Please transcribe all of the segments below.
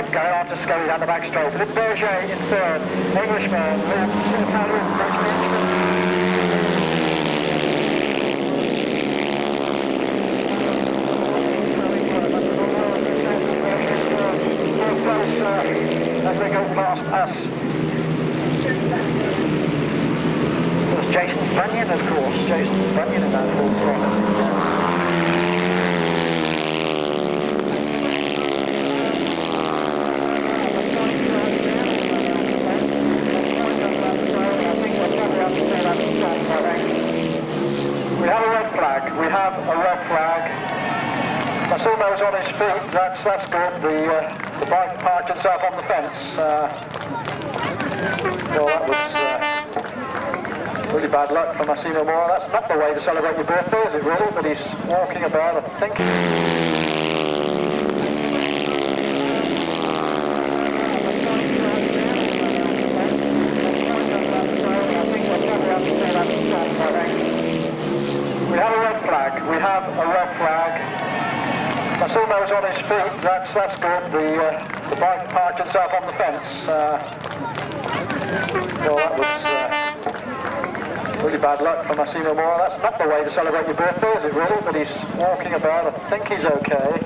Wigg going on to scurry down the back straight. Philippe Berger in third. Englishman, Italian, as they go past us. There's Jason Bunyan, of course. Jason Bunyan in that full front. We have a red flag. We have a red flag. Massimo's on his feet. That's good. The bike parked itself on the fence. Well, that was really bad luck for Massimo Mora. That's not the way to celebrate your birthday, is it really? But he's walking about, I think. We have a red flag. We have a red flag. Massimo's on his feet. That's good. The bike parked itself on the fence. Well, that was really bad luck for Massimo Mora. That's not the way to celebrate your birthday, is it really? But he's walking about. I think he's okay.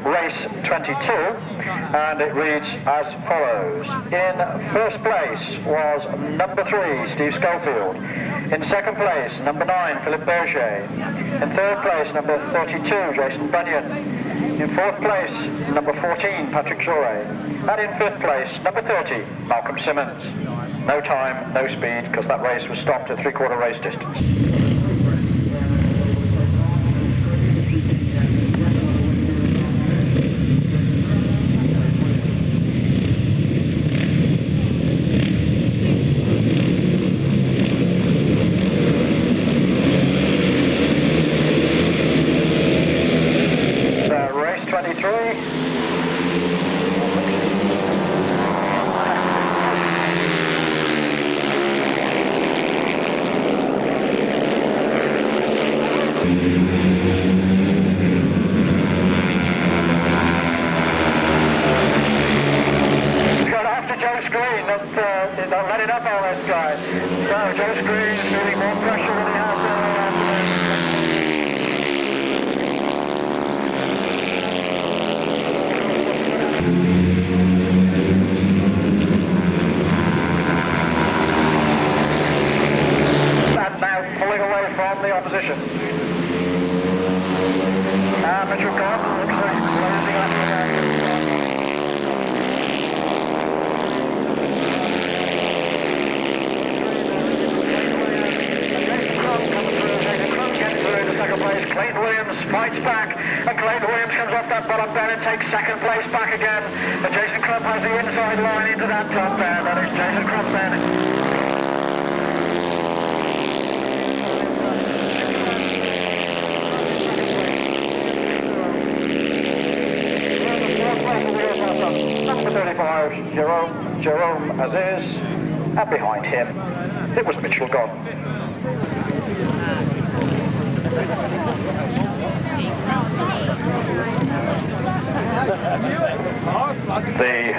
Race 22, and it reads as follows. In first place was number 3, Steve Schofield. In second place, number 9, Philippe Berger. In third place, number 32, Jason Bunyan. In fourth place, number 14, Patrick Joret. And in fifth place, number 30, Malcolm Simmons. No time, no speed, because that race was stopped at 3/4 race distance. Don't let it up on this guy. So Joe Screen is feeling more pressure than he has and now pulling away from the opposition. And Mitchell Gordon looks like he's closing up. Clayton Williams fights back, and Clayton Williams comes off that bottom bend and takes second place back again. And Jason Crump has the inside line into that top bend. That is Jason Crump then. Number 35, Jerome Aziz, and behind him, it was Mitchell Gordon. The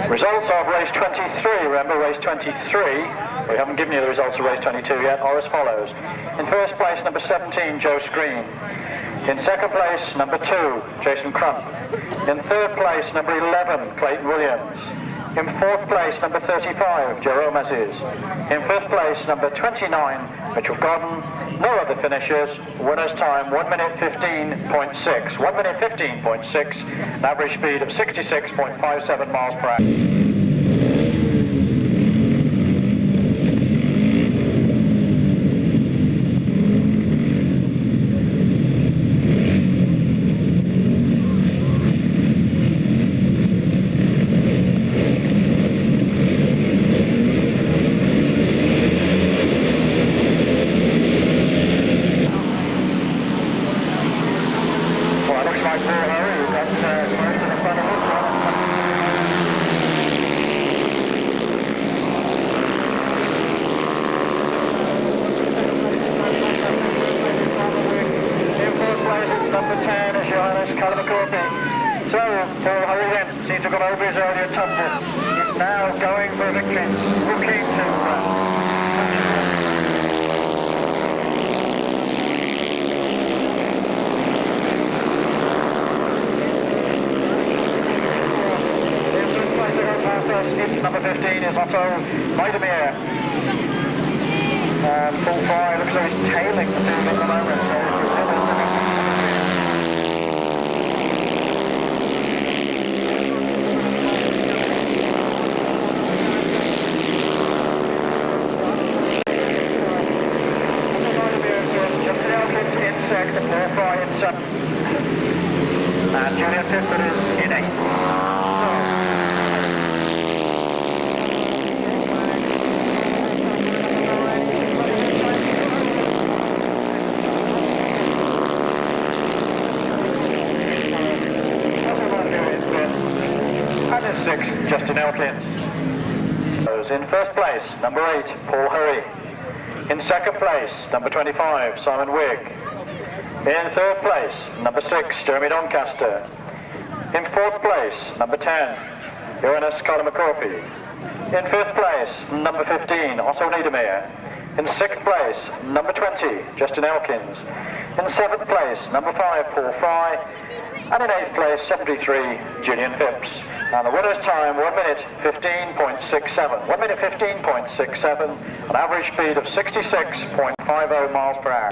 results of race 23, remember race 23, we haven't given you the results of race 22 yet, are as follows. In first place, number 17, Joe Screen. In second place, number 2, Jason Crump. In third place, number 11, Clayton Williams. In fourth place, number 35, Jerome Aziz. In fifth place, number 29, Mitchell Gordon. No other finishers. Winner's time, 1 minute 15.6. 1 minute 15.6, an average speed of 66.57 miles per hour. Colin McCarthy. So, Paul Hurry then seems to have gone over his earlier tumble. He's now going for a victory. Looking to... Number 15 is Otto Measor. Full 5 looks like he's tailing the field at the moment. Justin Elkins in 6th, Paul Fry in 7th. And Julian Tifford is in 8th. Justin Elkins. In first place, number 8, Paul Hurry. In second place, number 25, Simon Wigg. In third place, number 6, Jeremy Doncaster. In fourth place, number 10, Johannes Colin McCarthy. In fifth place, number 15, Otto Niedermeyer. In sixth place, number 20, Justin Elkins. In seventh place, number 5, Paul Fry. And in 8th place, 73, Julian Phipps. And the winner's time, 1 minute 15.67. 1 minute 15.67, an average speed of 66.50 miles per hour.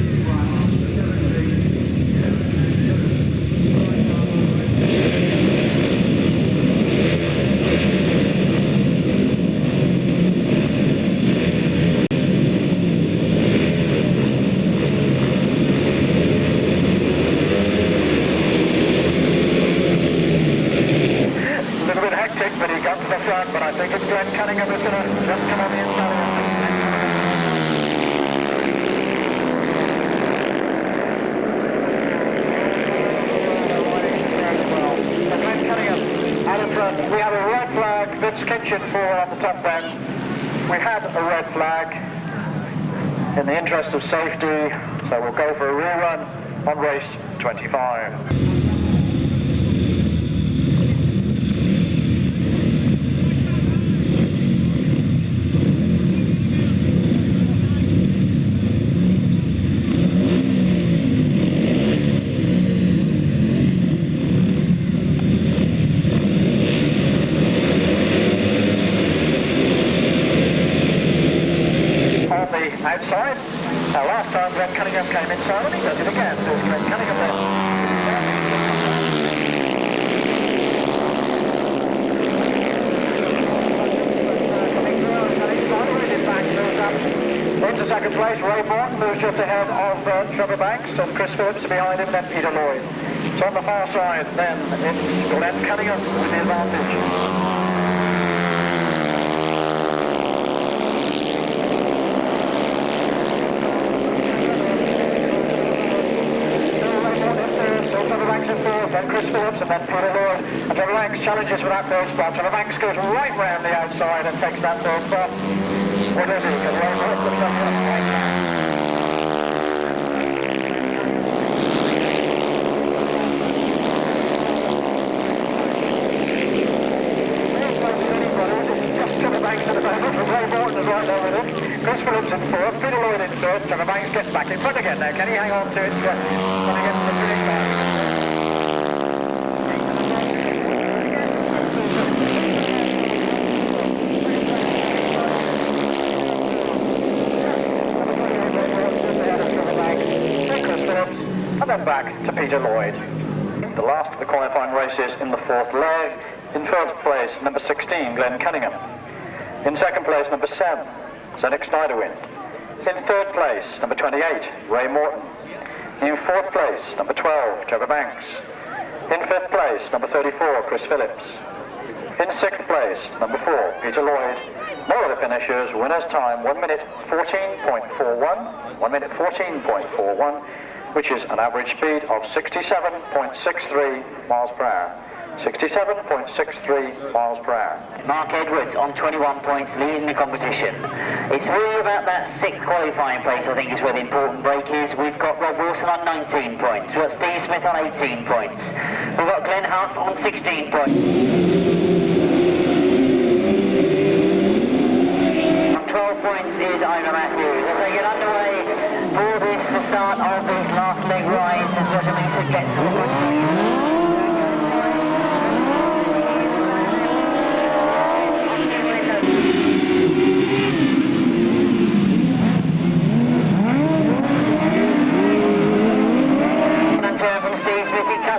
But I think it's Glen Cunningham who's going to just come on the inside. So Glen Cunningham out in front. We have a red flag, Vince Kitchen for on the top end. We had a red flag in the interest of safety, so we'll go for a rerun on race 25. Outside. Last time Glen Cunningham came inside and he does it again. There's Glen Cunningham there. Into second place, Ray Morton moves just ahead of Trevor Banks and Chris Phillips behind him, then Peter Lloyd. So on the far side, then it's Glen Cunningham with the advantage. Then Chris Phillips and then Peter Lloyd. And Trevor Banks challenges for that third spot. Trevor Banks goes right round the outside and takes that third spot. What does he? Because Ray Morton looks like that's right now. Just Trevor Banks at the moment, and Ray Morton is right there with him. Chris Phillips in fourth, Peter Lloyd in third. Trevor Banks gets back in front again now. Can he hang on to it when he gets to the finish line? And then back to Peter Lloyd. The last of the qualifying races in the fourth leg. In first place, number 16, Glen Cunningham. In second place, number 7, Zenick Snyderwind. In third place, number 28, Ray Morton. In fourth place, number 12, Trevor Banks. In fifth place, number 34, Chris Phillips. In sixth place, number 4, Peter Lloyd. More of the finishers, winner's time, 1 minute 14.41. 1 minute 14.41. which is an average speed of 67.63 miles per hour. 67.63 miles per hour. Mark Edwards on 21 points, leading the competition. It's really about that sixth qualifying place, I think, is where the important break is. We've got Rob Wilson on 19 points. We've got Steve Smith on 18 points. We've got Glen Hough on 16 points. On 12 points is Ivor Matthews. As they get underway for this, the start of this last leg ride, as Roger Measor gets to the point.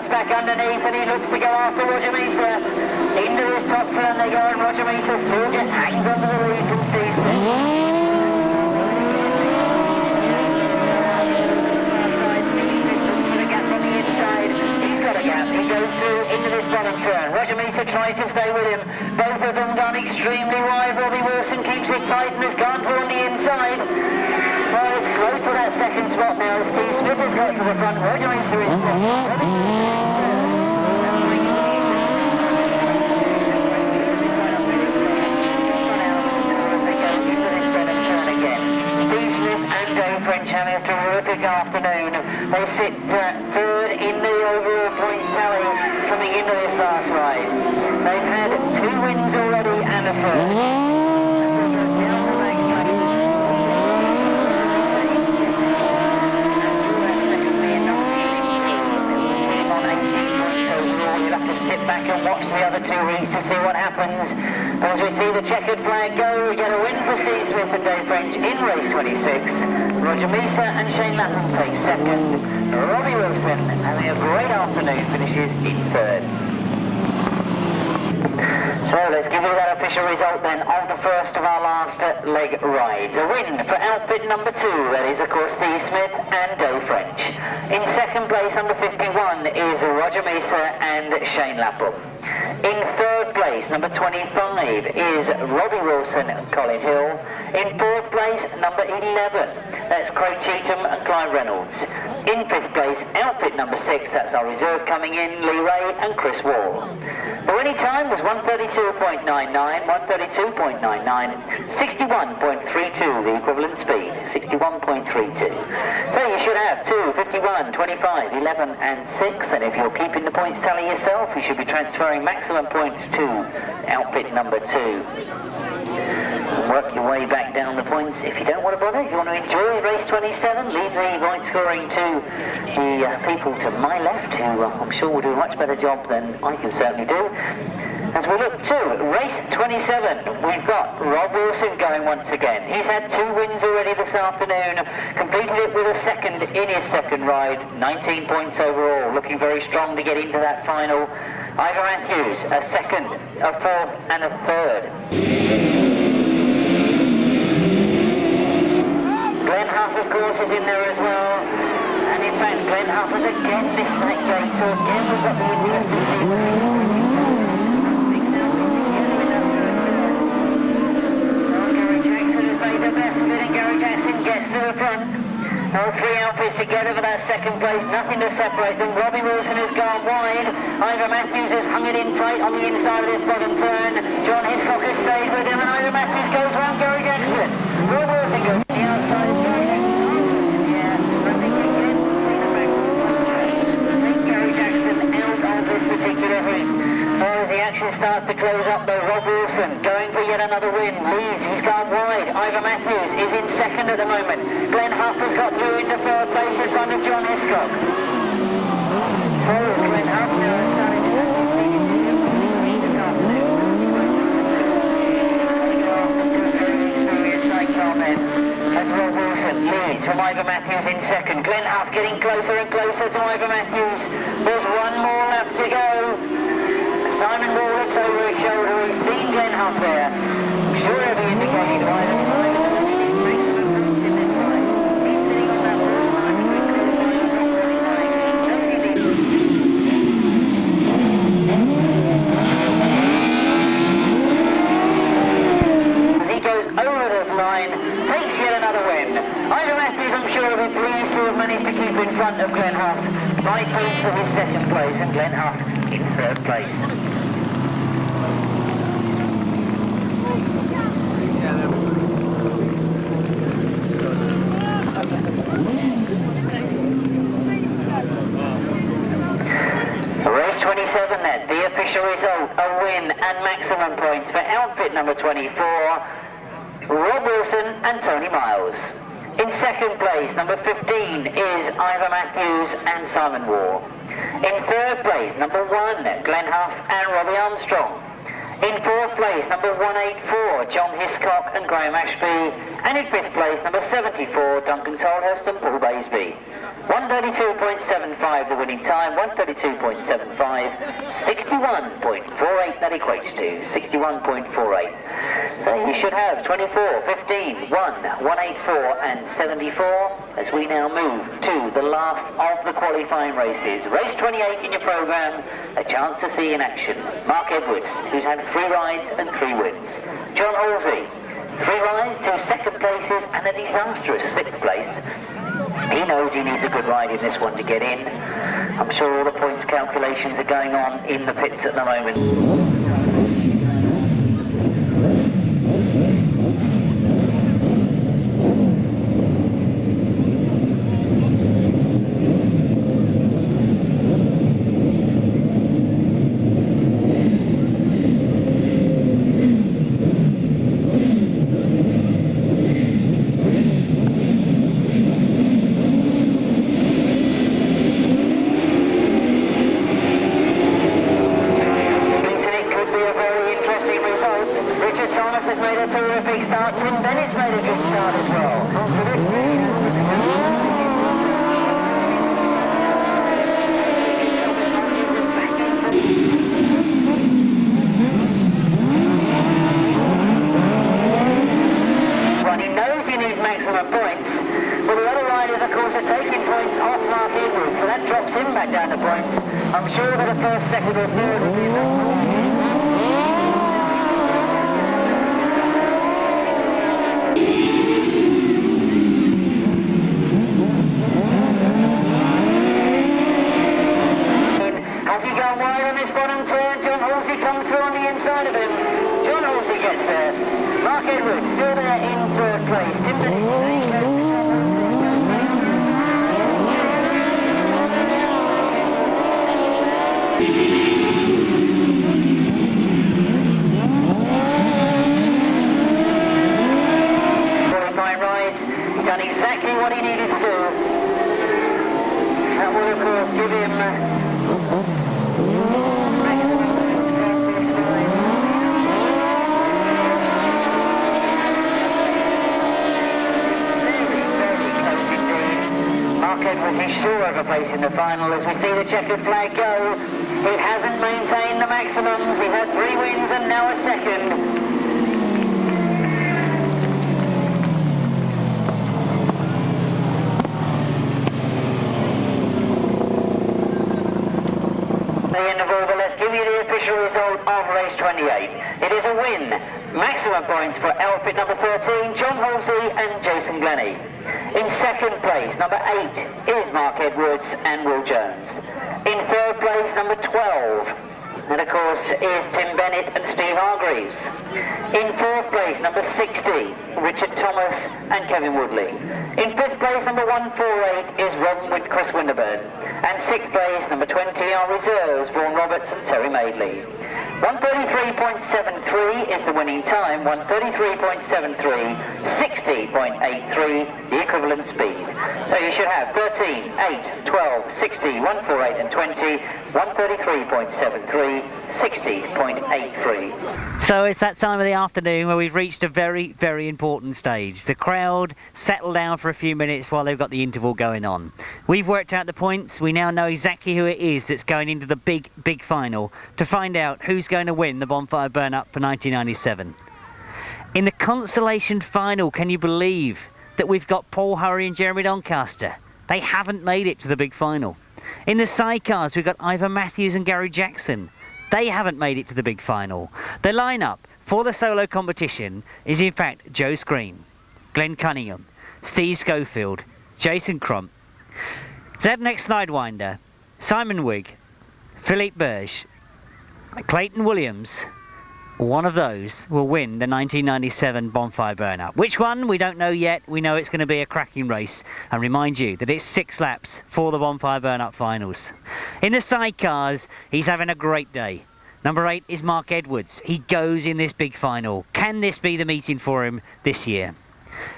Back underneath and he looks to go after Roger Measor. Into his top turn they go and Roger Measor still just hangs under the lead from Steve Smith. He's got a gap. He goes through into this bottom turn. Roger Measor tries to stay with him. Both of them gone extremely wide. Robbie Wilson keeps it tight and has gone for on the inside. Well, it's close to that second spot now. Steve Smith has got to the front. Roger Measor is second. French having a terrific afternoon. They sit third in the overall points tally coming into this last ride. They've had 2 wins already and a third. Sit back and watch the other 2 heats to see what happens. As we see the checkered flag go, we get a win for Steve Smith and Dave French in race 26. Roger Measor and Shane Lapham take second. Robbie Wilson, having a great afternoon, finishes in third. So let's give you that official result then of the first of our last leg rides. A win for outfit number 2, that is of course Steve Smith and Dave French. In second place under 51 is Roger Measor and Shane Lapham. In third place, number 25, is Robbie Wilson and Colin Hill. In fourth place, number 11, that's Craig Cheetham and Clive Reynolds. In fifth place, outfit number 6, that's our reserve coming in, Lee Ray and Chris Wall. The winning time was 1:32.99, 1:32.99, 61.32, the equivalent speed, 61.32. So you should have 2, 51, 25, 11 and 6, and if you're keeping the points tally yourself, you should be transferring maximum points to outfit number 2. Work your way back down the points if you don't want to bother. If you want to enjoy race 27, leave the point scoring to the people to my left, who I'm sure will do a much better job than I can certainly do. As we look to race 27, we've got Rob Wilson going once again. He's had 2 wins already this afternoon, completed it with a second in his second ride, 19 points overall, looking very strong to get into that final. Ivor Matthews, a second, a fourth and a third. Glen Hough, of course, is in there as well. And in fact, Glen Hough has again missed that gate, so again we've got the interest to see where he's going. Gary Jackson has made the best of it, and Gary Jackson gets to the front. All 3 outfits together for that second place, nothing to separate them. Robbie Wilson has gone wide. Ivor Matthews has hung it in tight on the inside of this bottom turn. John Hiscock has stayed with him, and Ivor Matthews goes round Gary Jackson. Rob Wilson goes to the outside of Gary Jackson. Yeah, I think we can see the back. I think Gary Jackson out of this particular heat. As the action starts to close up though, Rob Wilson going for yet another win, leads, he's gone wide. Ivor Matthews is in second at the moment. Glen Hough has got through into third place in front of John Hiscock. So is Glen Hough now starting to this afternoon. Sidecar men. As Rob Wilson leads from Ivor Matthews in second. Glen Hough getting closer and closer to Ivor Matthews. There's one more lap to go. Simon Wigg looks over his shoulder. He's seen Glen Hough there. I'm sure he'll be indicating why the Simon makes an approach in this line. He's sitting on that wall. As he goes over the line, takes yet another win. Ivor Matthews, I'm sure, will be pleased to have managed to keep in front of Glen Hough. 5 points for his second place, and Glen Hough in third place. Race 27 then, the official result, a win and maximum points for outfit number 24, Rob Wilson and Tony Miles. In second place, number 15 is Ivor Matthews and Simon Wigg. In third place, number 1, Glen Hough and Robbie Armstrong. In fourth place, number 184, John Hiscock and Graham Ashby. And in fifth place, number 74, Duncan Tolhurst and Paul Baisby. 132.75 the winning time, 132.75, 61.48 that equates to, 61.48. So you should have 24, 15, 1, 184 and 74 as we now move to the last of the qualifying races. Race 28 in your programme, a chance to see in action Mark Edwards, who's had 3 rides and 3 wins. John Halsey, 3 rides, 2 second places and a disastrous 6th place. He knows he needs a good ride in this one to get in. I'm sure all the points calculations are going on in the pits at the moment. In the final as we see the checkered flag go. He hasn't maintained the maximums. He had 3 wins and now a second. The end of all, but let's give you the official result of race 28. It is a win. Maximum points for outfit number 13, John Halsey and Jason Glennie. In second place, number 8 is Mark Edwards and Will Jones. In third place, number 12, and of course, is Tim Bennett and Steve Hargreaves. In fourth place, number 60, Richard Thomas and Kevin Woodley. In fifth place, number 148 is Robin with Chris Winterburn. And sixth place, number 20, are reserves, Vaughan Roberts and Terry Maidley. 133.73 is the winning time, 133.73, 60.83, the equivalent speed. So you should have 13, 8, 12, 60, 148 and 20, 133.73, 60.83. So it's that time of the afternoon where we've reached a very, very important stage. The crowd settle down for a few minutes while they've got the interval going on. We've worked out the points. We now know exactly who it is that's going into the big, big final to find out who's going to win the Bonfire Burn-up for 1997. In the consolation final, can you believe that we've got Paul Hurry and Jeremy Doncaster? They haven't made it to the big final. In the sidecars, we've got Ivor Matthews and Gary Jackson. They haven't made it to the big final. The lineup for the solo competition is in fact Joe Screen, Glenn Cunningham, Steve Schofield, Jason Crump, Z-Next Sidewinder, Simon Wigg, Philippe Berge, Clayton Williams, one of those will win the 1997 Bonfire Burnup. Which one? We don't know yet. We know it's going to be a cracking race. And remind you that it's 6 laps for the Bonfire Burnup finals. In the sidecars, he's having a great day. Number 8 is Mark Edwards. He goes in this big final. Can this be the meeting for him this year?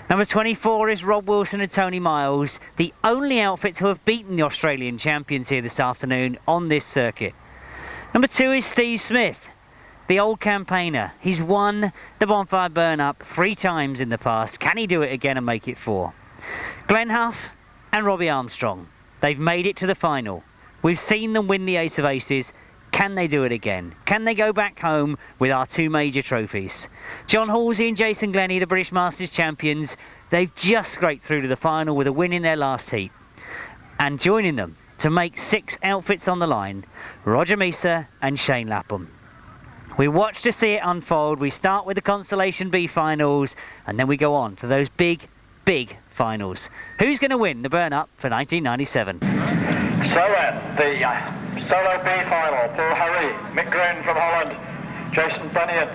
Number 24 is Rob Wilson and Tony Miles, the only outfit to have beaten the Australian champions here this afternoon on this circuit. Number 2 is Steve Smith, the old campaigner. He's won the Bonfire Burnup 3 times in the past. Can he do it again and make it 4? Glen Hough and Robbie Armstrong. They've made it to the final. We've seen them win the Ace of Aces. Can they do it again? Can they go back home with our 2 major trophies? John Halsey and Jason Glennie, the British Masters champions, they've just scraped through to the final with a win in their last heat. And joining them to make 6 outfits on the line, Roger Measor and Shane Lapham. We watch to see it unfold. We start with the Constellation B finals, and then we go on to those big, big finals. Who's going to win the Burnup for 1997? So then, the Solo B final, Paul Harry, Mick Green from Holland, Jason Bunyan,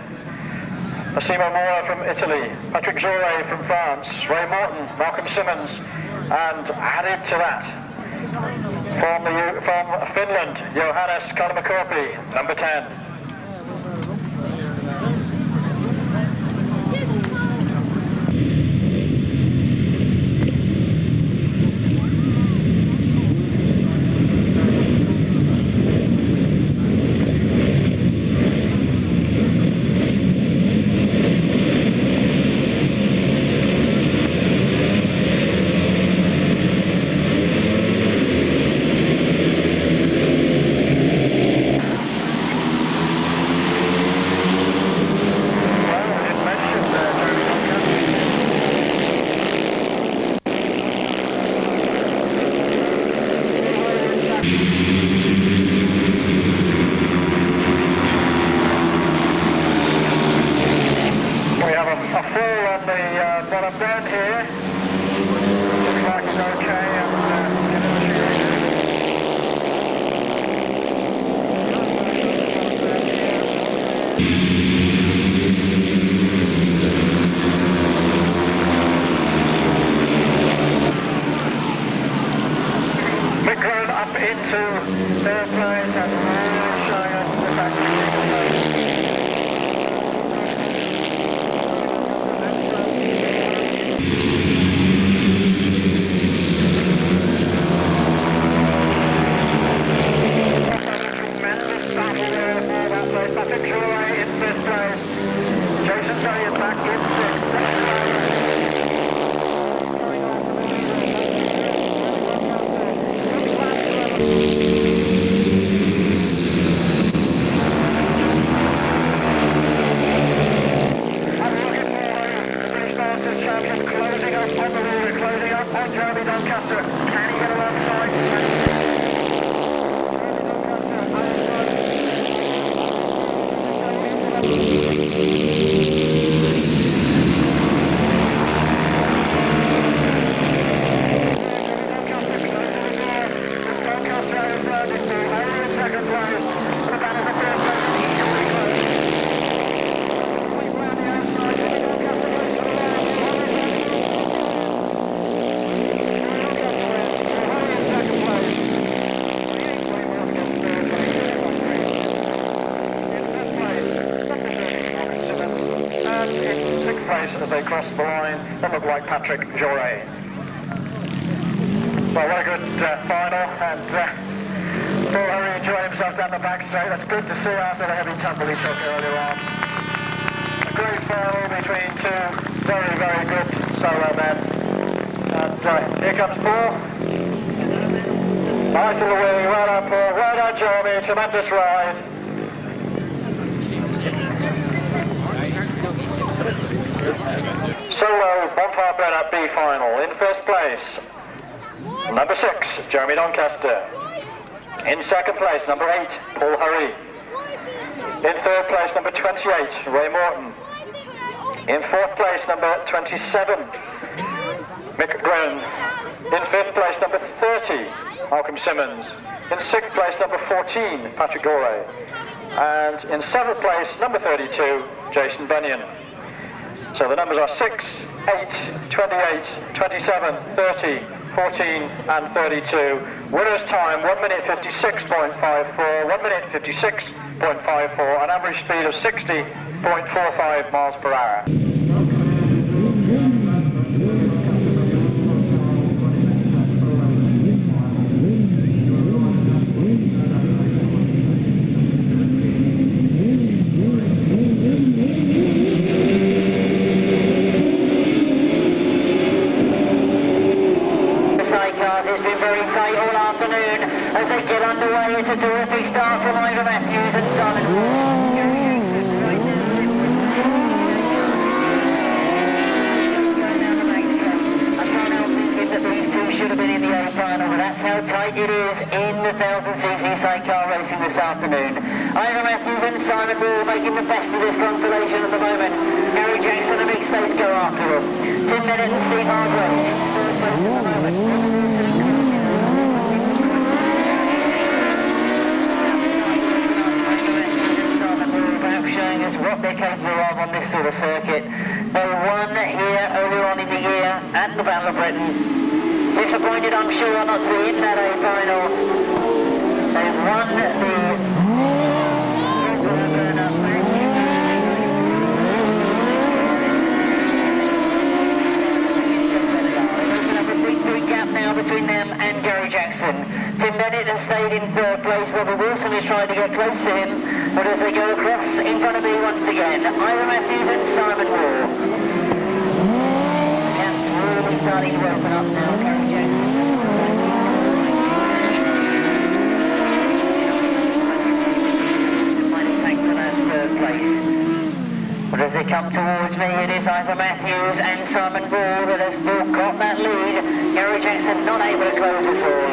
Massimo Mora from Italy, Patrick Jouret from France, Ray Morton, Malcolm Simmons, and added to that, from Finland, Johannes Kalmakorpi, number 10. As they cross the line, that looked like Patrick Jouret. Well, what a good final, and Paul Harry enjoyed himself down the back straight. That's good to see after the heavy tumble he took earlier on. A great final between 2 very, very good solo men. And here comes Paul. Nice little wheel. Well done, Paul. Well done, Jeremy. Tremendous ride. Solo Bonfire Burnup B final. In first place, number 6, Jeremy Doncaster. In second place, number 8, Paul Harry. In third place, number 28, Ray Morton. In fourth place, number 27, Mick Green. In fifth place, number 30, Malcolm Simmons. In 6th place, number 14, Patrick Gorey. And in 7th place, number 32, Jason Bunyan. So the numbers are 6, 8, 28, 27, 30, 14 and 32. Winner's time 1 minute 56.54, 1 minute 56.54, an average speed of 60.45 miles per hour. It's been very tight all afternoon as they get underway. It's a terrific start from Ivor Matthews and Simon I can't help thinking that these two should have been in the A final, but that's how tight it is in the 1000cc sidecar racing this afternoon. Ivor Matthews and Simon Wigg making the best of this consolation at the moment. Gary Jackson and Big States go after them. Tim Bennett and Steve Hargraves in third place at the moment. Showing us what they're capable of on this sort of circuit. They won here earlier on in the year at the Battle of Britain. Disappointed, I'm sure, not to be in that A final. They've won the gap now between them and Gary Jackson. Tim Bennett has stayed in third place. Robbie Wilson is trying to get close to him, but as they go across in front of me once again, Ivor Matthews and Simon Wigg. The gap's really starting to open up now. Gary Jackson. Might attack for that third place. But as they come towards me, it is Ivor Matthews and Simon Wigg that have still got that lead. Gary Jackson not able to close at all.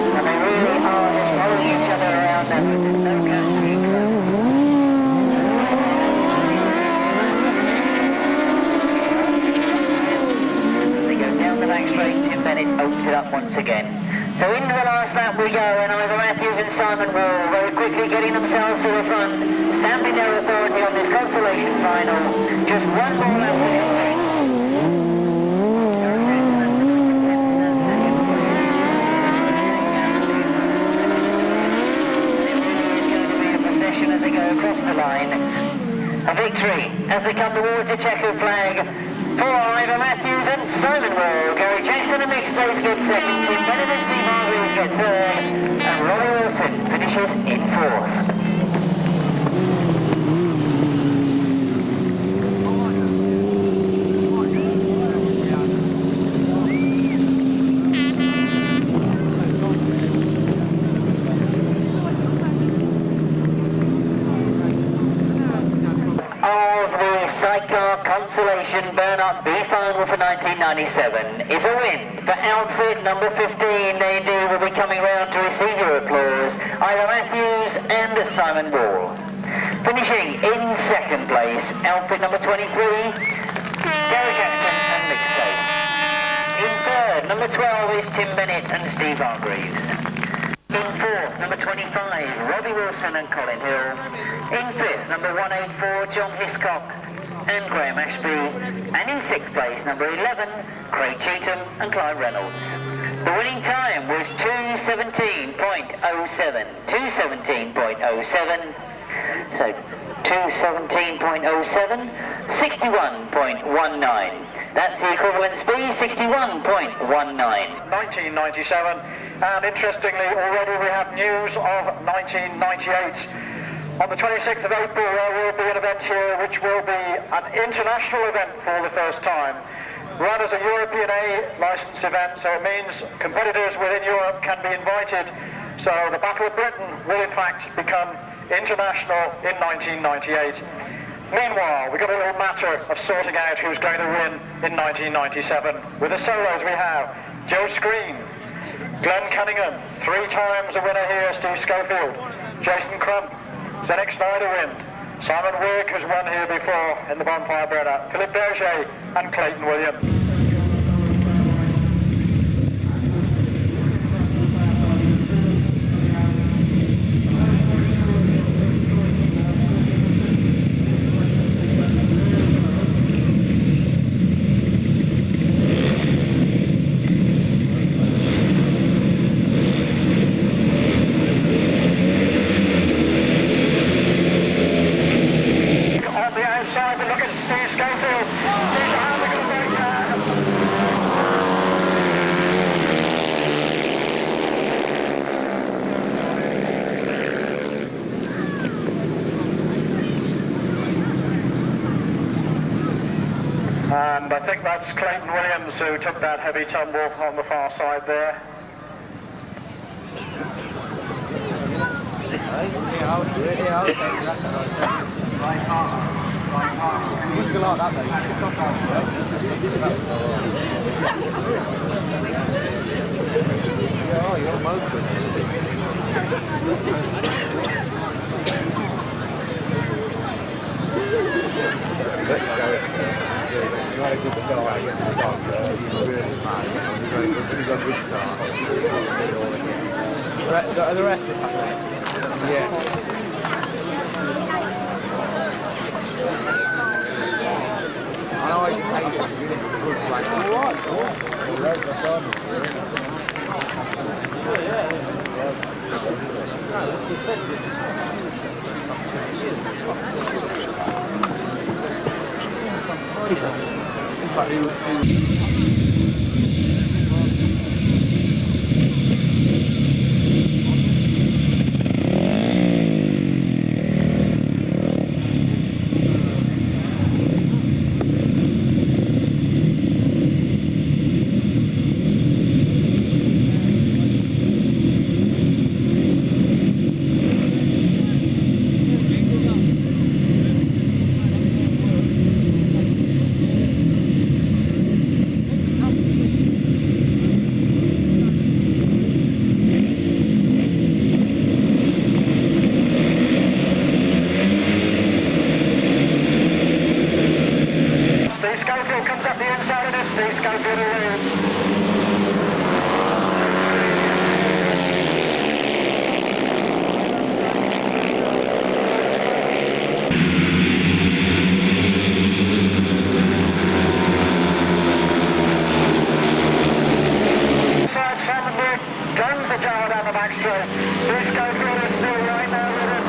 And they really are just following each other around there, but there's no gap to be closed. They go down the back straight, Tim Bennett opens it up once again. So into the last lap we go, and Ivor Matthews and Simon Wigg very quickly getting themselves to the front, stamping their authority on this consolation final. Just one more lap to go. As they go across the line. A victory as they come towards the checkered flag for Ivor Matthews and Simon Wigg. Gary Jackson and Big States get second, Tim Bennett and Steve Hargraves get third, and Robbie Wilson finishes in fourth. Sidecar Consolation Burn-up B final for 1997 is a win for outfit number 15. They indeed will be coming round to receive your applause. Ivor Matthews and Simon Wigg. Finishing in second place, outfit number 23, Gary Jackson and Big States. In third, number 12 is Tim Bennett and Steve Hargraves. In fourth, number 25, Robbie Wilson and Colin Hill. In fifth, number 184, John Hiscock and Graham Ashby, and in sixth place, number 11, Craig Cheetham and Clive Reynolds. The winning time was 2:17.07, 2:17.07, so 2:17.07, 61.19. That's the equivalent speed, 61.19. 1997, and interestingly, already we have news of 1998. On the 26th of April, there will be an event here which will be an international event for the first time. Run as a European A licence event, so it means competitors within Europe can be invited. So the Battle of Britain will in fact become international in 1998. Meanwhile, we've got a little matter of sorting out who's going to win in 1997. With the solos we have Joe Screen, Glenn Cunningham, 3 times a winner here, Steve Schofield, Jason Crump, Zdenek Snyderwind, Simon Wigg has won here before in the Bonfire Burnup, Philippe Berger and Clayton Williams. And I think that's Clayton Williams who took that heavy tumble on the far side there. The rest is happening. Yeah. I know I can hate it. Good plan. In fact, Steve Schofield comes up the inside of this. Steve Schofield leads. Inside, Simon Wigg guns the jar down the back straight. Steve Schofield is still right now with it.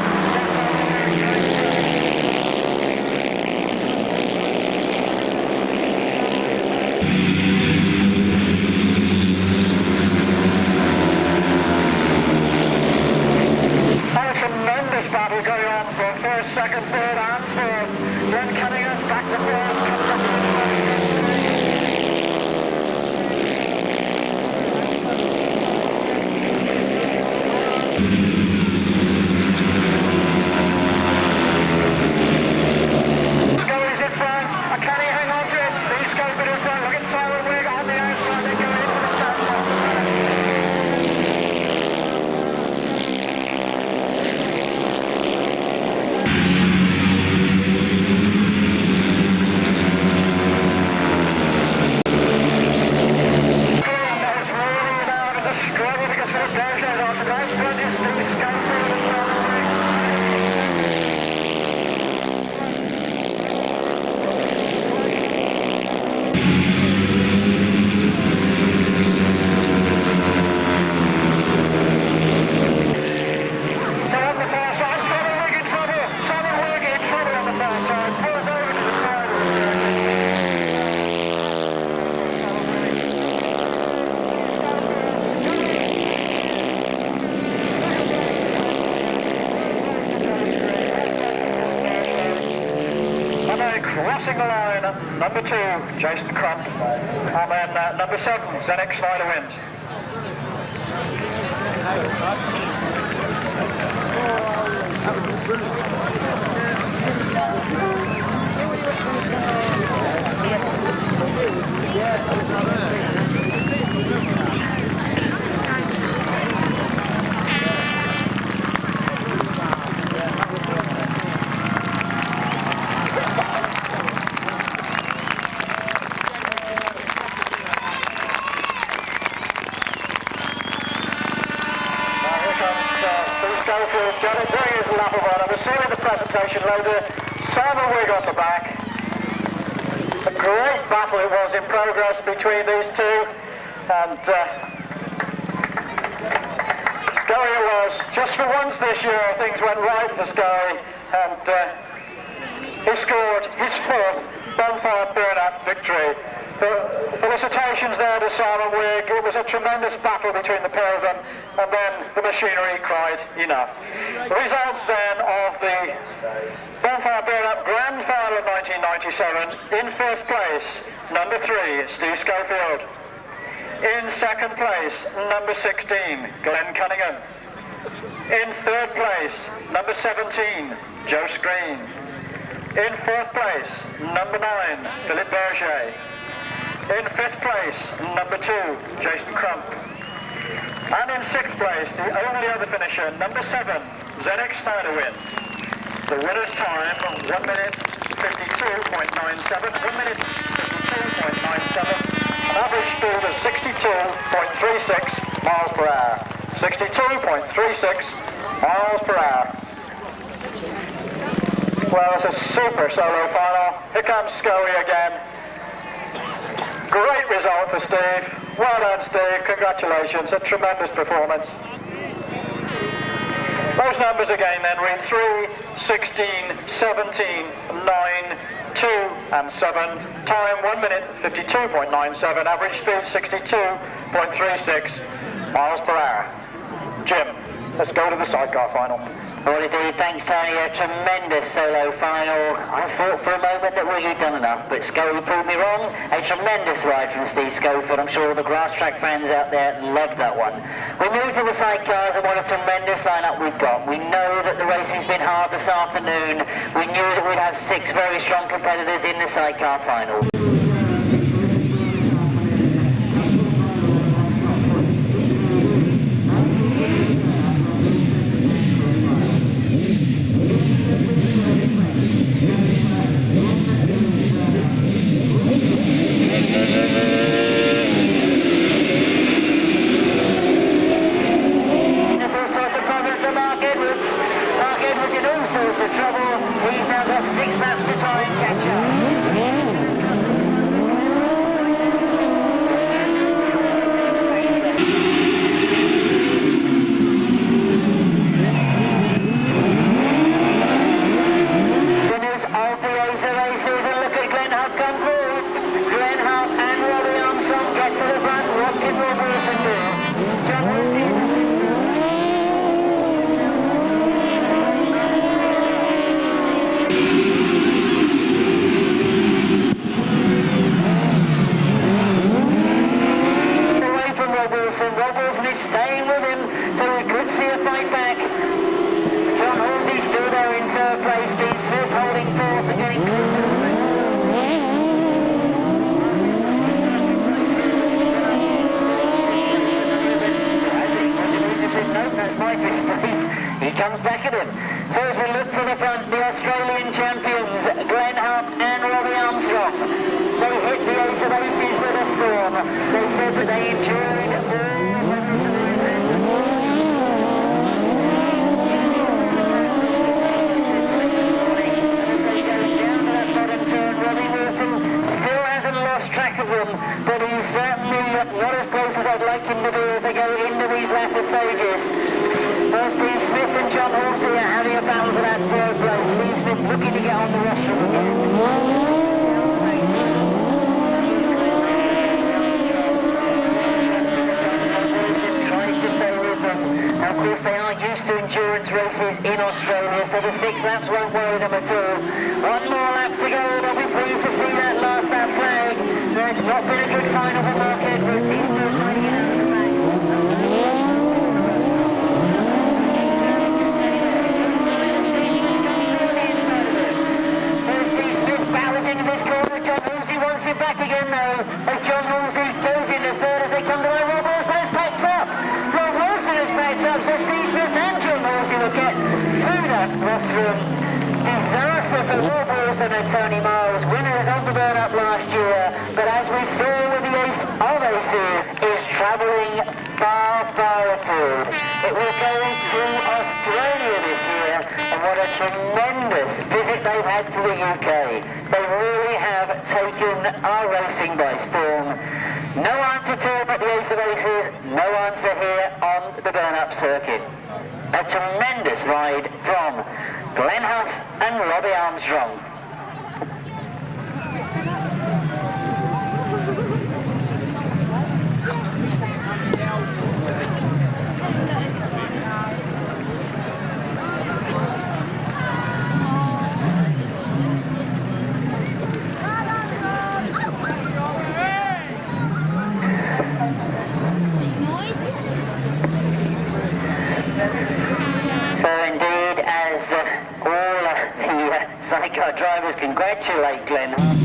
Tremendous battle going on for first, second, third and fourth. Glen Hough back to first, comes up to Scully's in front. Can he hang on to it? Steve Schofield in front. Look at Simon Wigg on the outside. They go into the south. Crossing the line, number 2, Jason Crump, and then number 7, Zenix Snyder wins. Doing his lap of honour. We're seeing the presentation loader, Simon Wigg off the back. A great battle it was in progress between these two, and Scully it was. Just for once this year things went right for Scully, and he scored his 4th Bonfire Burnup victory Felicitations there to Simon Wigg. It was a tremendous battle between the pair of them, and then the machinery cried enough. The results then of the Bonfire Burnup Grand Final of 1997. In first place, number 3, Steve Schofield. In second place, number 16, Glen Cunningham. In third place, number 17, Joe Screen. In fourth place, number 9, Philip Berger. In fifth place, number 2, Jason Crump. And in sixth place, the only other finisher, number 7, ZX Snyder wins. The winner's time, 1 minute 52.97, 1 minute 52.97, an average speed of 62.36 miles per hour. 62.36 miles per hour. Well, it's a super solo final. Here comes Scully again. Great result for Steve. Well done, Steve. Congratulations. A tremendous performance. Those numbers again then read 3, 16, 17, 9, 2 and 7. Time 1 minute 52.97. Average speed 62.36 miles per hour. Jim, let's go to the sidecar final. Well indeed, thanks Tony, a tremendous solo final. I thought for a moment that we'd done enough, but Scully proved me wrong. A tremendous ride from Steve Schofield. I'm sure all the Grasstrack fans out there loved that one. We moved to the sidecars and what a tremendous lineup we've got. We know that the racing's been hard this afternoon. We knew that we'd have 6 very strong competitors in the sidecar final. Comes back at him. So as we look to the front, the Australian champions, Glen Hough and Robbie Armstrong. They hit the Ace of Aces with a storm. They said that they endured all the weathers of the event. As they go down to that bottom turn, Robbie Wilson still hasn't lost track of them, but he's certainly not as close as I'd like him to be as they go into these latter stages. Steve Smith and John Halsey are having a battle for that third place. Steve Smith looking to get on the rostrum again. Tries to stay with them. Now, of course, they are used to endurance races in Australia, so the 6 laps won't worry them at all. 1 more lap to go. They'll be pleased to see that last lap flag. There's not been a good final for Mark Edwards. He's still trying to get out of the race. Back again though, as John Halsey goes into third as they come to the Rob Wilson has packed up. Rob Wilson has packed up, so Steve Smith and John Halsey will get to that rostrum. Disaster for Rob Wilson and Tony Miles, winners of the Burn-up last year, but as we saw with the Ace of Aces, is travelling far, far afield. It will go to Australia this year, and what a tremendous visit they've had to the UK. They really have taken our racing by storm. No answer to them at the Ace of Aces, no answer here on the Burn-up circuit. A tremendous ride from Glen Hough and Robbie Armstrong. Sidecar drivers congratulate Glen Hough.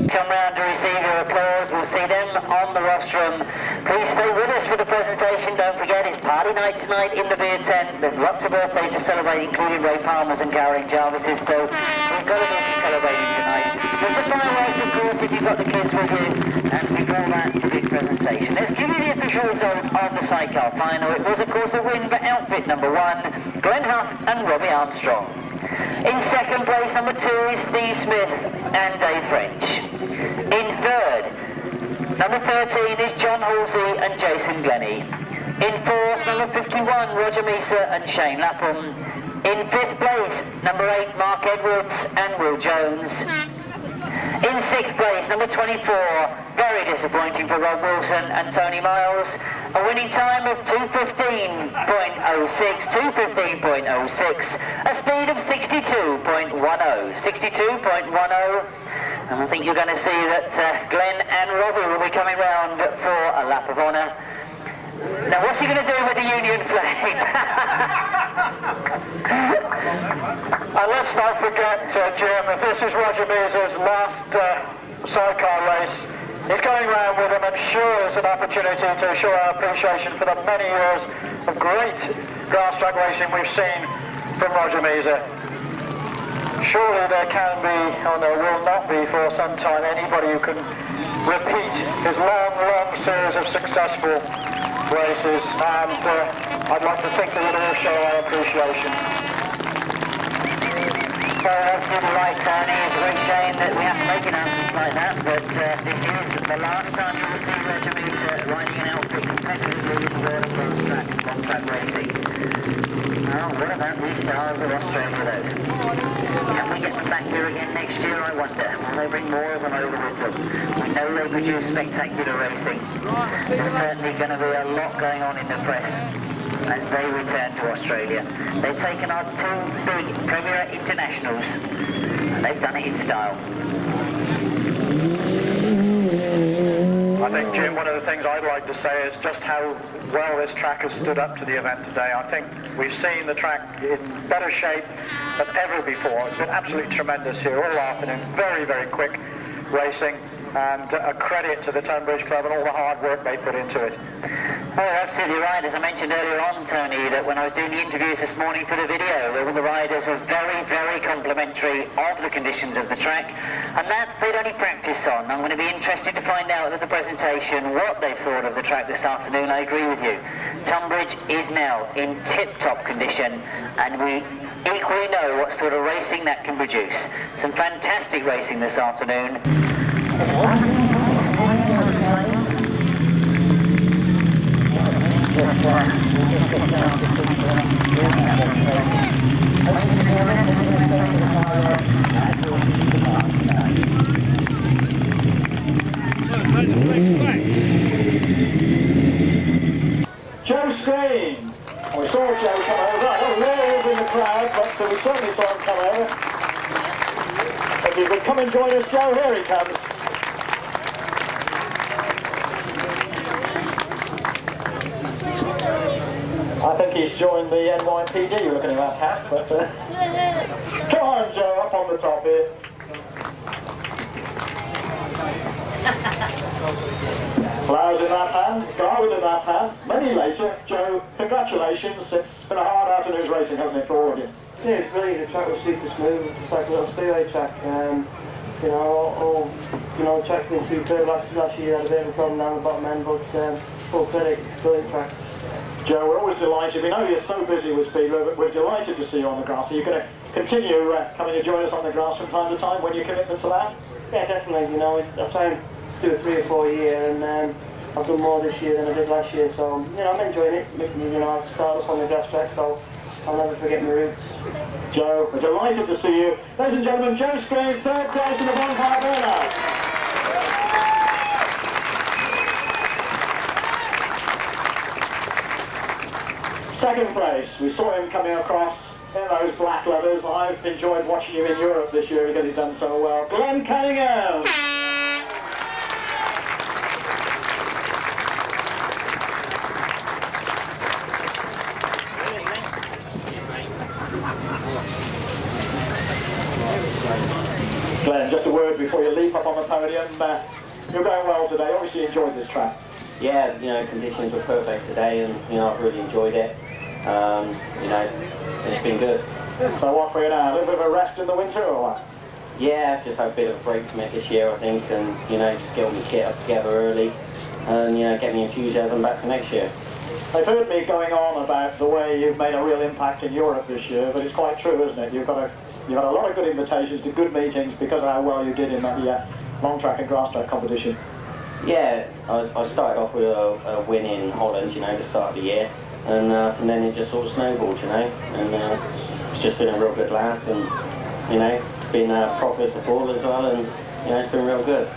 Come round to receive your applause. We'll see them on the rostrum. Please stay with us for the presentation. Don't forget, it's party night tonight in the beer tent. There's lots of birthdays to celebrate, including Ray Palmer's and Gowring Jarvis's, so we've got to do some celebrating tonight. There's the fireworks, of course, if you've got the kids with you, and before that, the big presentation. Let's give you the official result of the Sidecar final. It was, of course, a win for outfit number 1, Glen Hough and Robbie Armstrong. In second place, number 2 is Steve Smith and Dave French. In third, number 13 is John Halsey and Jason Glennie. In fourth, number 51, Roger Measor and Shane Lapham. In fifth place, number 8, Mark Edwards and Will Jones. In sixth place, number 24, very disappointing for Rob Wilson and Tony Miles. A winning time of 2:15.06, 2:15.06, a speed of 62.10, 62.10. And I think you're going to see that Glen and Robbie will be coming round for a lap of honour. Now, what's he going to do with the Union flag? And let's not forget, Jim, if this is Roger Measor's last sidecar race, he's going round with him and sure is an opportunity to show our appreciation for the many years of great grass track racing we've seen from Roger Measor. Surely there can be, or there will not be for some time, anybody who can repeat his long, long series of successful races, and I'd like to think that it will show our appreciation. Well, absolutely right, Tony. It's a great shame that we have to make announcements like that, but this is the last time you will see Roger Measor riding an outfit competitively in the world of Grasstrack and long-track racing. Oh, what about these stars of Australia, though? Can we get them back here again next year, I wonder? Will they bring more of them over with them? We know they produce spectacular racing. There's certainly going to be a lot going on in the press as they return to Australia. They've taken our 2 big Premier Internationals, and they've done it in style. I think, Jim, one of the things I'd like to say is just how well this track has stood up to the event today. I think we've seen the track in better shape than ever before. It's been absolutely tremendous here all afternoon. Very, very quick racing, and a credit to the Tonbridge Club and all the hard work they put into it. Oh, absolutely right. As I mentioned earlier on, Tony, that when I was doing the interviews this morning for the video, the riders were very, very complimentary of the conditions of the track, and that they'd only practiced on. I'm going to be interested to find out at the presentation what they've thought of the track this afternoon. I agree with you. Tonbridge is now in tip-top condition, and we equally know what sort of racing that can produce. Some fantastic racing this afternoon. Joe Screen. We saw Joe come over. I don't know where he was in the crowd, but we certainly saw him come over. If you could come and join us, Joe, here he comes. I think he's joined the NYPD, looking at that hat, but come on, Joe, up on the top here. Flowers in that hand, garland in that hand. Many later, Joe, congratulations. It's been a hard afternoon's racing, hasn't it, for all of you? Yeah, it's brilliant. The track was super smooth. It's like a little speedway track. The track's been superb. Last year had a bit of a problem down the bottom end, but full credit, brilliant track. Joe, we're always delighted. We know you're so busy with Speedway, but we're delighted to see you on the grass. Are you going to continue coming to join us on the grass from time to time when your commitments to that? Yeah, definitely. I try and do it 3 or 4 a year, and I've done more this year than I did last year. So, I'm enjoying it. I've started off on the grass track, so I'll never forget my roots. Joe, we're delighted to see you. Ladies and gentlemen, Joe Screen, 3rd place in the Bonfire Burnup. Second place, we saw him coming across in those black leathers. I've enjoyed watching you in Europe this year because he's done so well. Glen Cunningham. word before you leap up on the podium. You're going well today. Obviously you enjoyed this track. Yeah, you know, conditions were perfect today, and you know, I've really enjoyed it. You know, it's been good. So what for you now? A little bit of a rest in the winter or what? Yeah, just had a bit of a break from it this year, I think, and you know, just get all my kit up together early, and you know, get my enthusiasm back for next year. They've heard me going on about the way you've made a real impact in Europe this year, but it's quite true, isn't it? You've had a lot of good invitations to good meetings because of how well you did in that long track and grass track competition. Yeah, I started off with a win in Holland, you know, the start of the year, and then it just sort of snowballed, you know, and it's just been a real good laugh, and you know, it's been proper support as well, and you know, it's been real good.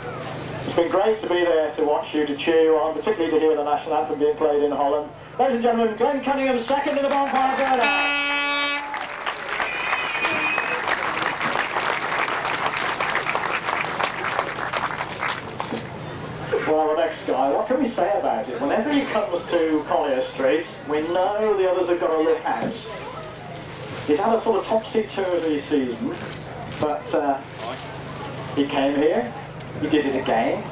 It's been great to be there to watch you, to cheer you on, particularly to hear the national anthem being played in Holland. Ladies and gentlemen, Glen Cunningham second in the Bonfire Burnup. Well, the next guy, what can we say about it? Whenever he comes to Collier Street, we know the others have got to look out. He's had a sort of topsy-turvy season, but he came here, he did it again,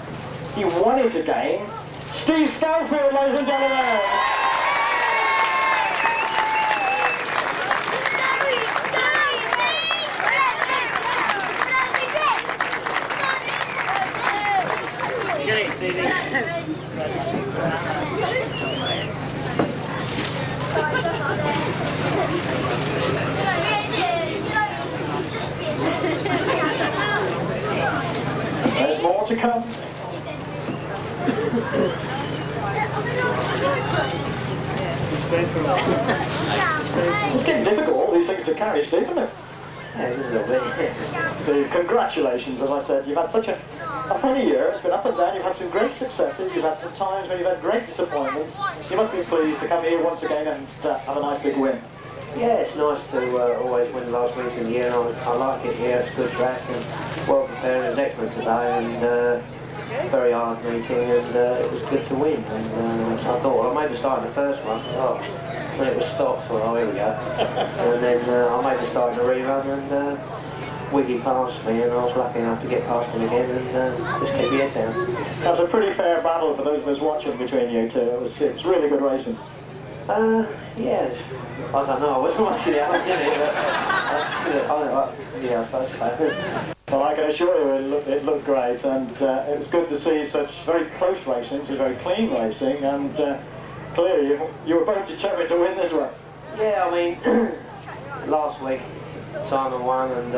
he won it again. Steve Schofield, ladies and gentlemen! Get it, Stevie. There's more to come. It's getting difficult, all these things to carry, Steve, isn't it? Yeah, it was a little bit. Steve, congratulations, as I said. You've had such a funny year. It's been up and down. You've had some great successes. You've had some times when you've had great disappointments. You must be pleased to come here once again and have a nice big win. Yeah, it's nice to always win the last week of the year, and I like it here. It's a good track and well prepared. It was excellent today, and very hard meeting, and it was good to win. And I thought, well, I made a start in the first one. Oh, when it was stopped, so oh, here we go. And then I made a start in the rerun, and Wiggy passed me, and I was lucky enough to get past him again, and just keep your head down. That was a pretty fair battle for those of us watching between you two. It's really good racing. Yeah, I don't know, I wasn't watching it, I did it, but yeah, I suppose so. Well, I can assure you it looked great, and it was good to see such very close racing, such very clean racing, and clearly you were both determined to win this one. Yeah, I mean, last week Simon won, and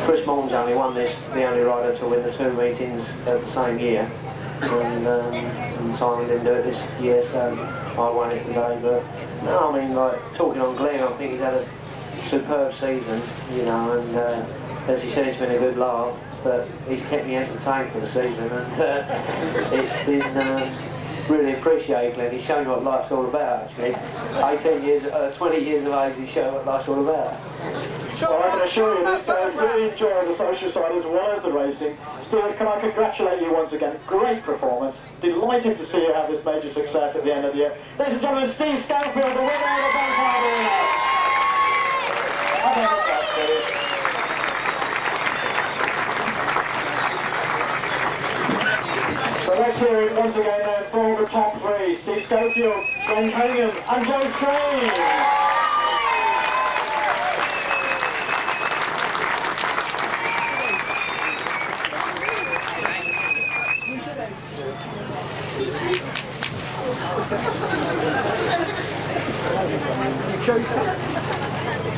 Chris Moulton's only won this, the only rider to win the two meetings at the same year, and Simon didn't do it this year, so I won it today. But no, I mean, like, talking on Glen, I think he's had a superb season, you know, and as he said, it's been a good laugh, but he's kept me entertained for the season, and it's been really appreciated, Glen. He's shown what life's all about, actually. 20 years of age, he's shown what life's all about. Well, I can assure you these guys really enjoy the social side as well as the racing. Steve, can I congratulate you once again? Great performance. Delighted to see you have this major success at the end of the year. Ladies and gentlemen, Steve Schofield, the winner of the Bonfire Burnup. Have a look at that, Steve. So let's hear it once again then for the top three. Steve Schofield, Glen Cunningham and Joe Screen.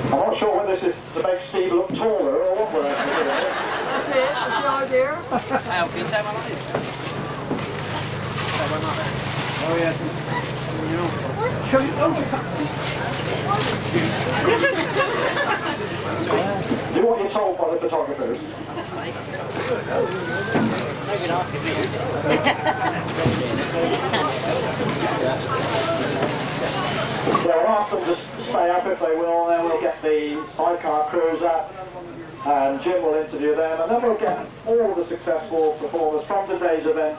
I'm not sure whether this is to make Steve look taller or what we're actually doing. That's it, that's the idea. How can you say my name? Oh yeah. Show you, Do what you're told by the photographers. Maybe ask me. Yeah, I'll ask them to stay up if they will, then we'll get the Sidecar crews up, and Jim will interview them, and then we'll get all the successful performers from today's event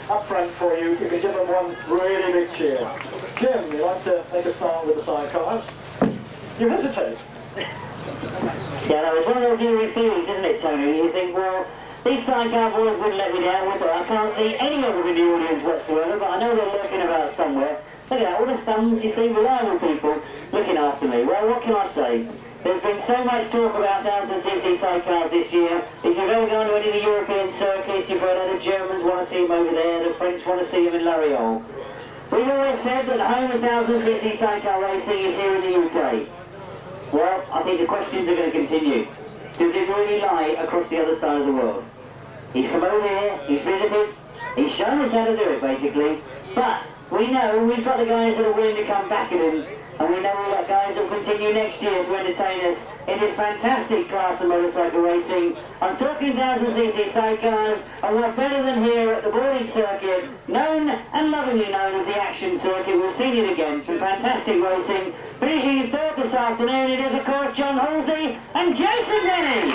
up front for you. You can give them one really big cheer. Jim, you like to make a start with the Sidecars? You hesitate. Yeah, no, it's one of those eerie feelings, isn't it, Tony? You think, well, these Sidecar boys wouldn't let me down with it. I can't see any of them in the audience whatsoever, but I know they're lurking about somewhere. Look at that, all the thumbs, you see, reliable people looking after me. Well, what can I say? There's been so much talk about 1000cc sidecars this year. If you've ever gone to any of the European circuits, you've heard how the Germans want to see them over there, the French want to see them in Lariol. We've always said that the home of 1000cc sidecar racing is here in the UK. Well, I think the questions are going to continue. Does it really lie across the other side of the world? He's come over here, he's visited, he's shown us how to do it basically, but we know we've got the guys that are willing to come back at him, and we know we've got guys that will continue next year to entertain us in this fantastic class of motorcycle racing. I'm talking 1000cc sidecars, and we're better than here at the boarding circuit, known and lovingly known as the Action Circuit. We've seen it again, some fantastic racing. Finishing in third this afternoon, it is of course John Halsey and Jason Denny.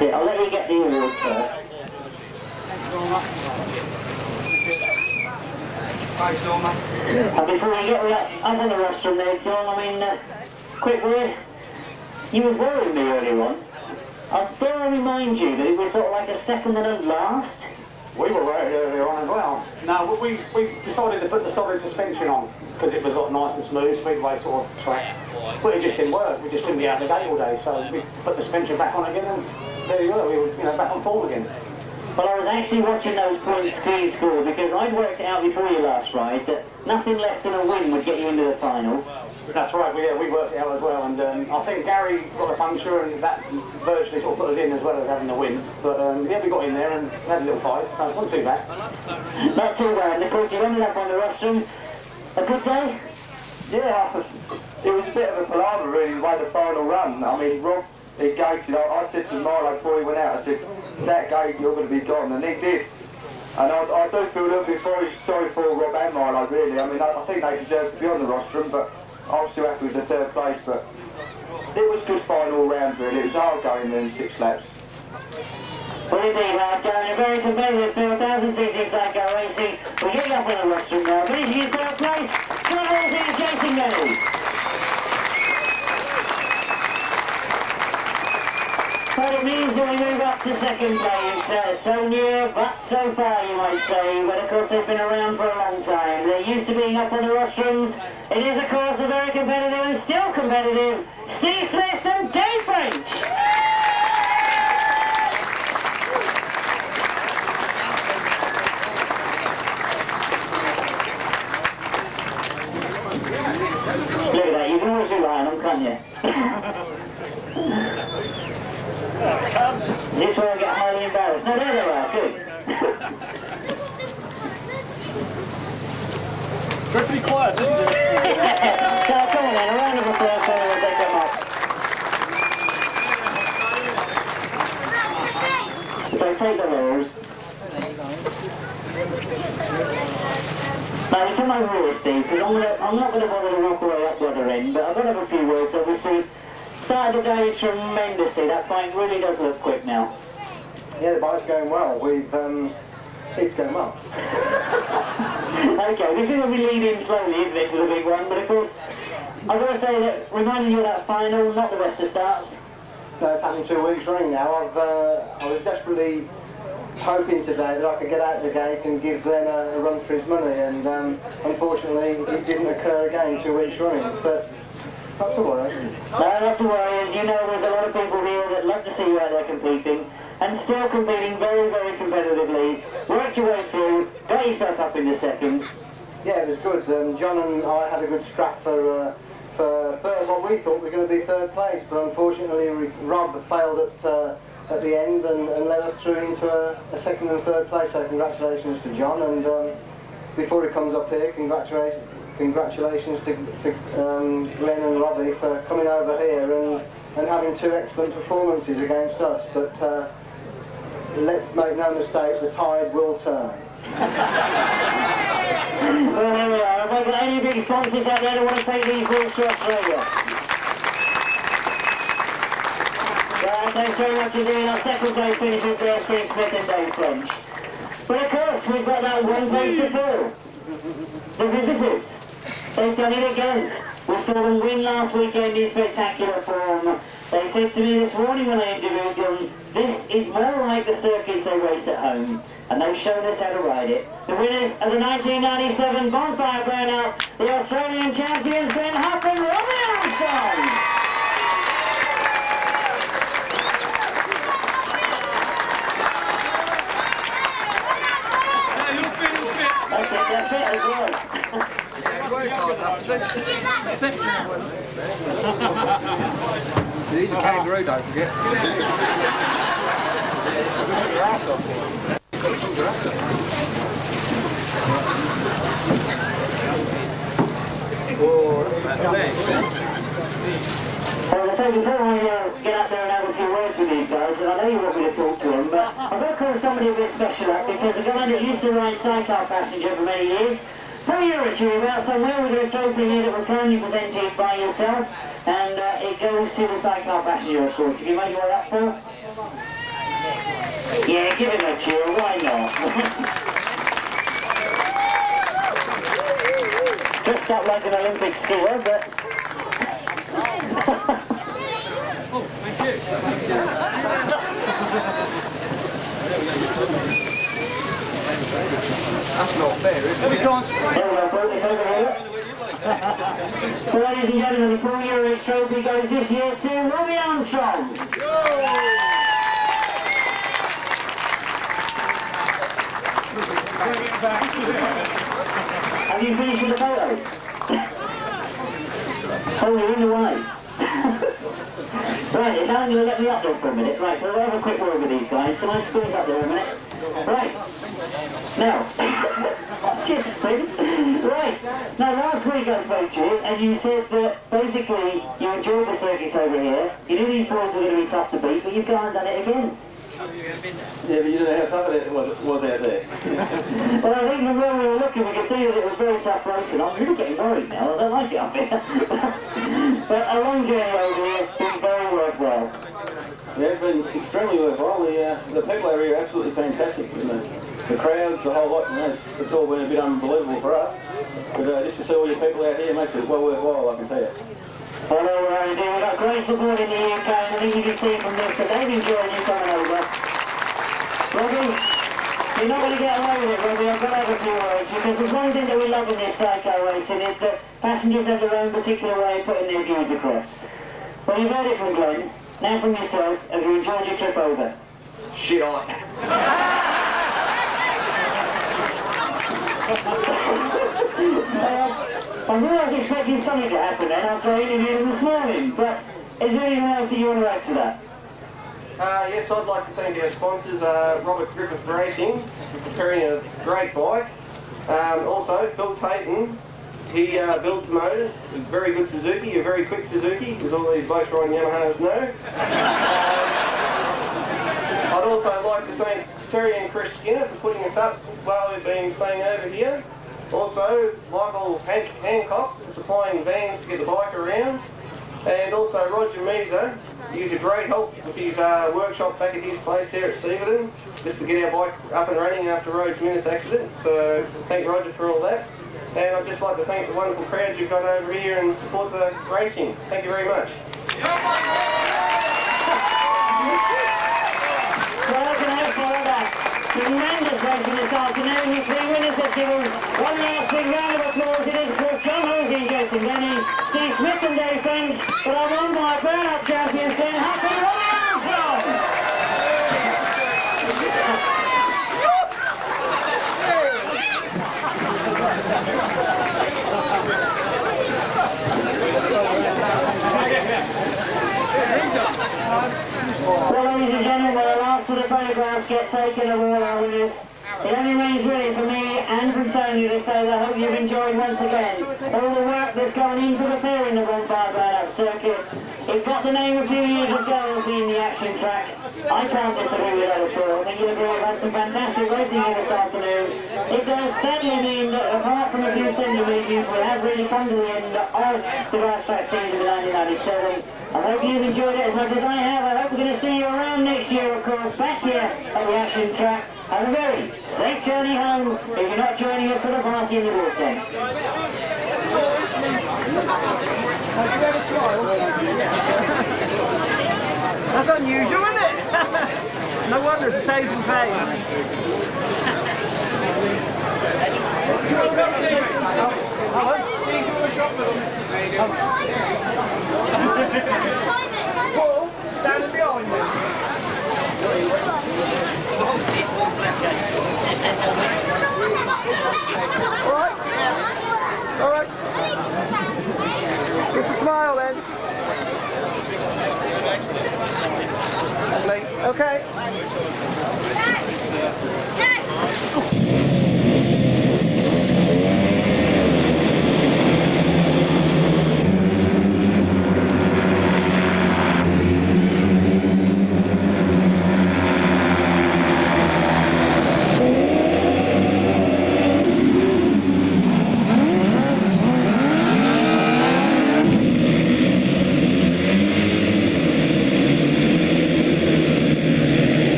Yeah, I'll let you get the award first. And before you get up on the rostrum there, John, I mean, quick word, you was worrying me earlier on. I dare remind you that it was sort of like a second and a last. We were worried earlier on as well. No, we decided to put the solid suspension on because it was sort of nice and smooth, speedway sort of track. But it just didn't work. We just couldn't be out of the gate all day, so we put the suspension back on again, and there you were. We were, back on form again. Well, I was actually watching those points screen score because I'd worked it out before your last ride that nothing less than a win would get you into the final. That's right, we worked it out as well, and I think Gary got a puncture, and that virtually sort of put us in as well as having the win. But yeah, we got in there and had a little fight, so it wasn't too bad. Not too bad, and of course you ended up on the rostrum. A good day? Yeah, it was a bit of a palaver really, the way the final run. I mean, Rob, he gated, I said to Milo before he went out, I said, that gate, you're going to be gone, and he did. And I do feel a little bit sorry for Rob and Milo, really. I mean, I think they deserve to be on the rostrum, but I'm still happy with the third place. But it was good final all round, really. It was hard going then, 6 laps. Well, indeed, hard going. A very competitive 1000cc sidecar racing. We'll get you up on the rostrum now. Finishing in third place, John Halsey and Jason Denny. Well, it means that we move up to second place. So near, but so far, you might say. But of course, they've been around for a long time. They're used to being up on the rostrums. It is, of course, a very competitive and still competitive Steve Smith and Dave French. Look at that, you can always rely on them, can't you? Is this where I get highly embarrassed? No, there they are, good. Pretty quiet, isn't it? So come on then, a round of applause for them as they come up. So take the rules. Now you come over here, Steve, because I'm not going to bother to walk away up the other end, but I've got to have a few words. Obviously, started the day tremendously. That fight really does look quick now. Yeah, the bike's going well. It's going well. Okay, this is when we lead in slowly, isn't it, to the big one? But of course, I've got to say that, reminding you of that final, not the rest of starts. No, it's happened 2 weeks running now. I was desperately hoping today that I could get out of the gate and give Glen a run for his money, and unfortunately it didn't occur again 2 weeks running. But not to worry. No, not to worry. As you know, there's a lot of people here that love to see you out there competing, and still competing very, very competitively. Worked your way through, got yourself up in the second. Yeah, it was good. John and I had a good scrap for first. What we thought we were going to be third place, but unfortunately Rob failed at the end and led us through into a second and third place. So congratulations to John, and before he comes up here, congratulations to Glen and Robbie for coming over here and having 2 excellent performances against us. But let's make no mistake, the tide will turn. Well, here we are. Have I got any big sponsors out there that want to take these balls to Australia? guys. Thanks very much for doing our second place finishers there, Steve Smith and Dave French. But of course, we've got that one place to fill. The visitors. They've done it again. We saw them win last weekend in spectacular form. They said to me this morning when I interviewed them, this is more like the circuits they race at home. And they've shown us how to ride it. The winners of the 1997 Bonfire Burn-up, the Australian champions Glen Hough Robbie Armstrong. That's it as well. He's a kangaroo, don't forget. Well, as I say, before I get up there and have a few words with these guys, and I know you want me to talk to them, but I've got to call somebody a bit special up because a guy that used to ride Sidecar passenger for many years, for a year or two about somewhere with a trophy here that was kindly presented by yourself, and it goes to the Sidecar passenger of sorts. If you make your way up, Paul? Yeah, give him a cheer, why not? Dressed up like an Olympic skier, but... Oh, thank you. That's not fair, is it? We can't spray. There we go, Paul, it's over here. So, ladies and gentlemen, the Paul Eurich trophy goes this year to Robbie Armstrong. Have you finished with the photos? Oh, you're in the way. Right, it's Alan going to let me up there for a minute. Right, we'll have a quick word with these guys. Can I squeeze up there a minute? Right. Now, right. Now, last week I spoke to you, and you said that basically you enjoyed the circuits over here. You knew these boys were going to be tough to beat, but you've gone and done it again. Yeah, but you don't know how tough it was out there. Well, I think from where we were looking, we could see that it was very tough racing. I'm really getting worried now. I don't like it up here. But a long journey over here has been very worthwhile. Yeah, it's been extremely worthwhile. The people over here are absolutely fantastic. The crowds, the whole lot, it's all been a bit unbelievable for us. But just to see all your people out here makes it well worthwhile, I can tell you. Well, we've got great support in the UK, and I think you can see from this that they've enjoyed you coming over. Robbie, you're not going to get away with it, Robbie. I've got to have a few words, because there's one thing that we love in this Sidecar racing is that passengers have their own particular way of putting their views across. Well, you've heard it from Glen. Now from yourself, have you enjoyed your trip over? Shit on. I knew I was expecting something to happen then after I interviewed him this morning, but is there anything else that you want to add to that? Yes, I'd like to thank our sponsors, Robert Griffith Racing, for preparing a great bike. Also, Phil Tayton, he builds motors, a very good Suzuki, a very quick Suzuki, as all these blokes riding Yamahas know. I'd also like to thank Terry and Chris Skinner for putting us up while we've been staying over here. Also, Michael Hancock for supplying vans to get the bike around. And also Roger Measor, he's a great help with his workshop back at his place here at Steventon, just to get our bike up and running after Rhodes Minnis accident. So thank Roger for all that. And I'd just like to thank the wonderful crowds you've got over here and support the racing. Thank you very much. Tremendous racing this afternoon. His three winners, let's give them one last big round of applause. It is, of course, John Halsey, Jason Denny, Steve Smith and Dave French, but our Bonfire Burn-up champions, Glen Hough Robbie Armstrong. Well, ladies and gentlemen, the last of the photographs get taken of all our winners. It only remains really for me and from Tony to say that I hope you've enjoyed once again all the work that's gone into preparing the Bonfire Burn-up circuit. It got the name a few years ago being the action track. I can't disagree with that at all. I think you'll agree we've had some fantastic racing here this afternoon. It does sadly mean that apart from a few centimetres, we have really come to the end of the Grasstrack season in 1997. I hope you've enjoyed it as much as I have. I hope we're going to see you year, of course, back here at the Action Track. Have a very safe journey home if you're not joining us for the party in the vortex. That's unusual, isn't it? No wonder it's 1,000 pounds. Paul, standing behind me. All right. It's a smile then. Okay.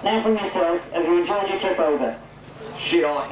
Now from yourself, have you enjoyed your trip over? Shit on.